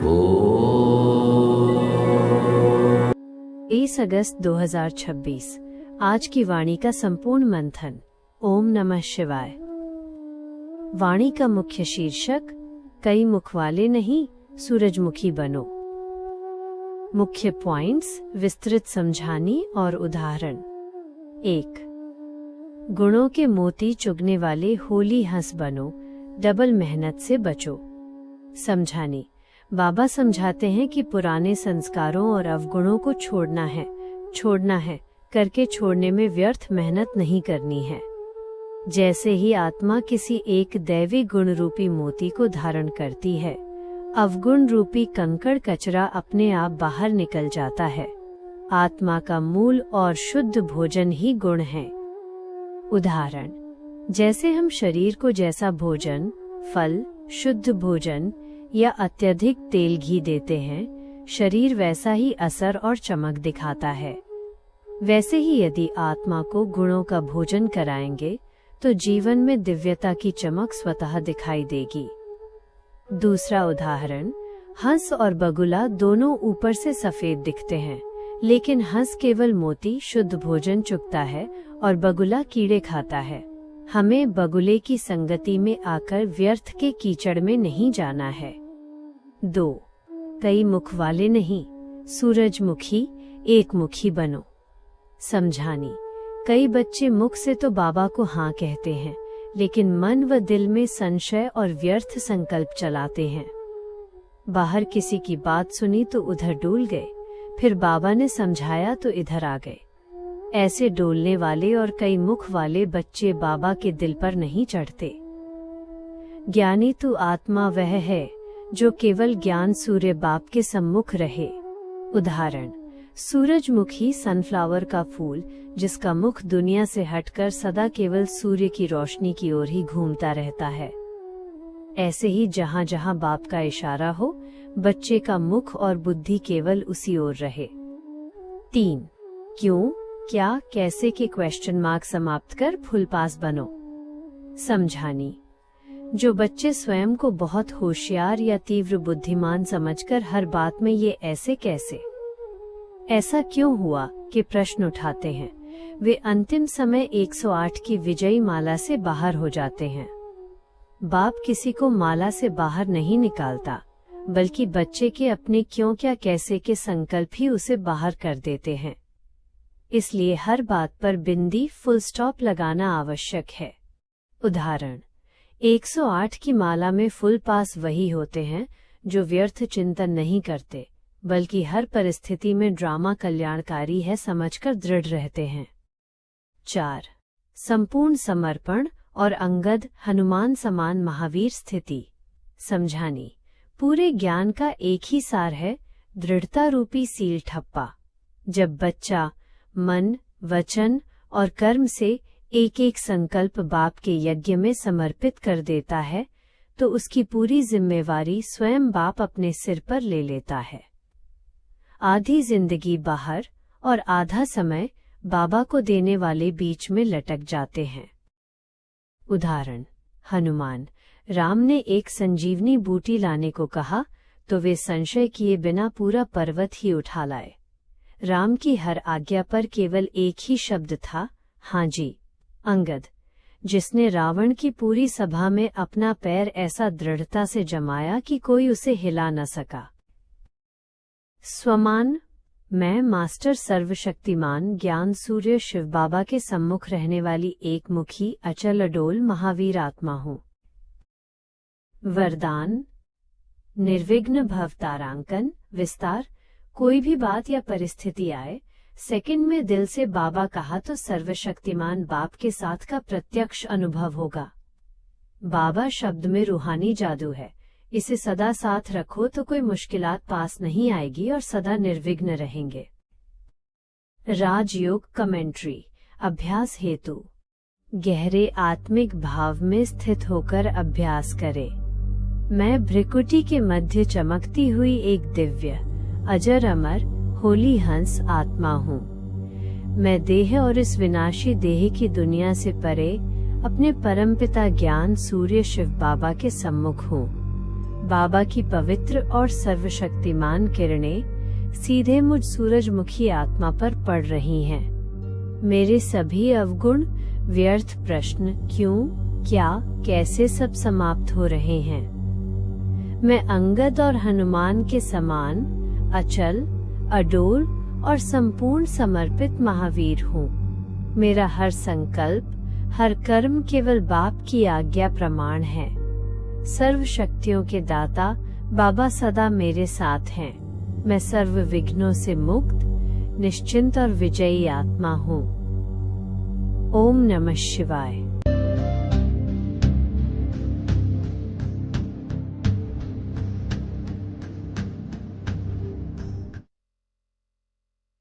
23 अगस्त 2026। आज की वाणी का संपूर्ण मंथन। ओम नमः शिवाय। वाणी का मुख्य शीर्षक, कई मुख वाले नहीं, सूरजमुखी बनो। मुख्य पॉइंट्स, विस्तृत समझानी और उदाहरण। 1। गुणों के मोती चुगने वाले होली हंस बनो, डबल मेहनत से बचो। समझानी। बाबा समझाते हैं कि पुराने संस्कारों और अवगुणों को छोड़ना है, करके छोड़ने में व्यर्थ मेहनत नहीं करनी है। जैसे ही आत्मा किसी एक दैवी गुण रूपी मोती को धारण करती है, अवगुण रूपी कंकड़ कचरा अपने आप बाहर निकल जाता है। आत्मा का मूल और शुद्ध भोजन ही गुण है। उदाहरण, जैसे हम शरीर को जैसा भोजन, फल, शुद्ध भोजन या अत्यधिक तेल घी देते हैं, शरीर वैसा ही असर और चमक दिखाता है। वैसे ही यदि आत्मा को गुणों का भोजन कराएंगे तो जीवन में दिव्यता की चमक स्वतः दिखाई देगी। दूसरा उदाहरण, हंस और बगुला दोनों ऊपर से सफेद दिखते हैं, लेकिन हंस केवल मोती शुद्ध भोजन चुगता है और बगुला कीड़े खाता है। हमें बगुले की संगति में आकर व्यर्थ के कीचड़ में नहीं जाना है। 2। कई मुख वाले नहीं, सूरजमुखी एक मुखी बनो। समझानी। कई बच्चे मुख से तो बाबा को हाँ कहते हैं, लेकिन मन व दिल में संशय और व्यर्थ संकल्प चलाते हैं। बाहर किसी की बात सुनी तो उधर डोल गए, फिर बाबा ने समझाया तो इधर आ गए। ऐसे डोलने वाले और कई मुख वाले बच्चे बाबा के दिल पर नहीं चढ़ते। ज्ञानी तो आत्मा वह है जो केवल ज्ञान सूर्य बाप के सम्मुख रहे। उदाहरण, सूरजमुखी सनफ्लावर का फूल, जिसका मुख दुनिया से हटकर सदा केवल सूर्य की रोशनी की ओर ही घूमता रहता है। ऐसे ही जहाँ जहाँ बाप का इशारा हो, बच्चे का मुख और बुद्धि केवल उसी ओर रहे। 3। क्यों, क्या, कैसे के क्वेश्चन मार्क समाप्त कर फुल पास बनो। समझानी। जो बच्चे स्वयं को बहुत होशियार या तीव्र बुद्धिमान समझकर हर बात में ये ऐसे कैसे, ऐसा क्यों हुआ कि प्रश्न उठाते हैं, वे अंतिम समय 108 की विजयी माला से बाहर हो जाते हैं। बाप किसी को माला से बाहर नहीं निकालता, बल्कि बच्चे के अपने क्यों क्या कैसे के संकल्प ही उसे बाहर कर देते हैं। इसलिए हर बात पर बिंदी फुल स्टॉप लगाना आवश्यक है। उदाहरण, 108 की माला में फुल पास वही होते हैं जो व्यर्थ चिंतन नहीं करते, बल्कि हर परिस्थिति में ड्रामा कल्याणकारी है समझकर दृढ़ रहते हैं। 4। संपूर्ण समर्पण और अंगद हनुमान समान महावीर स्थिति। समझानी। पूरे ज्ञान का एक ही सार है, दृढ़ता रूपी सील ठप्पा। जब बच्चा मन, वचन और कर्म से एक एक संकल्प बाप के यज्ञ में समर्पित कर देता है, तो उसकी पूरी जिम्मेवारी स्वयं बाप अपने सिर पर ले लेता है। आधी जिंदगी बाहर और आधा समय बाबा को देने वाले बीच में लटक जाते हैं। उदाहरण, हनुमान। राम ने एक संजीवनी बूटी लाने को कहा तो वे संशय किए बिना पूरा पर्वत ही उठा लाए। राम की हर आज्ञा पर केवल एक ही शब्द था, हाँ जी। अंगद, जिसने रावण की पूरी सभा में अपना पैर ऐसा दृढ़ता से जमाया कि कोई उसे हिला न सका। स्वमान। मैं मास्टर सर्वशक्तिमान ज्ञान सूर्य शिव बाबा के सम्मुख रहने वाली एक मुखी अचल अडोल महावीर आत्मा हूँ। वरदान। निर्विघ्न भव तारांकन विस्तार। कोई भी बात या परिस्थिति आए, सेकंड में दिल से बाबा कहा तो सर्वशक्तिमान बाप के साथ का प्रत्यक्ष अनुभव होगा। बाबा शब्द में रूहानी जादू है, इसे सदा साथ रखो तो कोई मुश्किलात पास नहीं आएगी और सदा निर्विघ्न रहेंगे। राजयोग कमेंट्री। अभ्यास हेतु। गहरे आत्मिक भाव में स्थित होकर अभ्यास करें। मैं भ्रिकुटी के मध्य चमकती हुई एक दिव्य, अजर अमर, होली हंस आत्मा हूँ। मैं देह और इस विनाशी देह की दुनिया से परे अपने परमपिता ज्ञान सूर्य शिव बाबा के सम्मुख हूँ। बाबा की पवित्र और सर्वशक्तिमान किरणें सीधे मुझ सूरजमुखी आत्मा पर पड़ रही हैं। मेरे सभी अवगुण, व्यर्थ प्रश्न, क्यों, क्या, कैसे सब समाप्त हो रहे हैं। मैं अंगद और हनुमान के समान अचल, अडोल और संपूर्ण समर्पित महावीर हूँ। मेरा हर संकल्प, हर कर्म केवल बाप की आज्ञा प्रमाण है। सर्व शक्तियों के दाता बाबा सदा मेरे साथ हैं। मैं सर्व विघ्नों से मुक्त, निश्चिंत और विजयी आत्मा हूँ। ओम नमः शिवाय।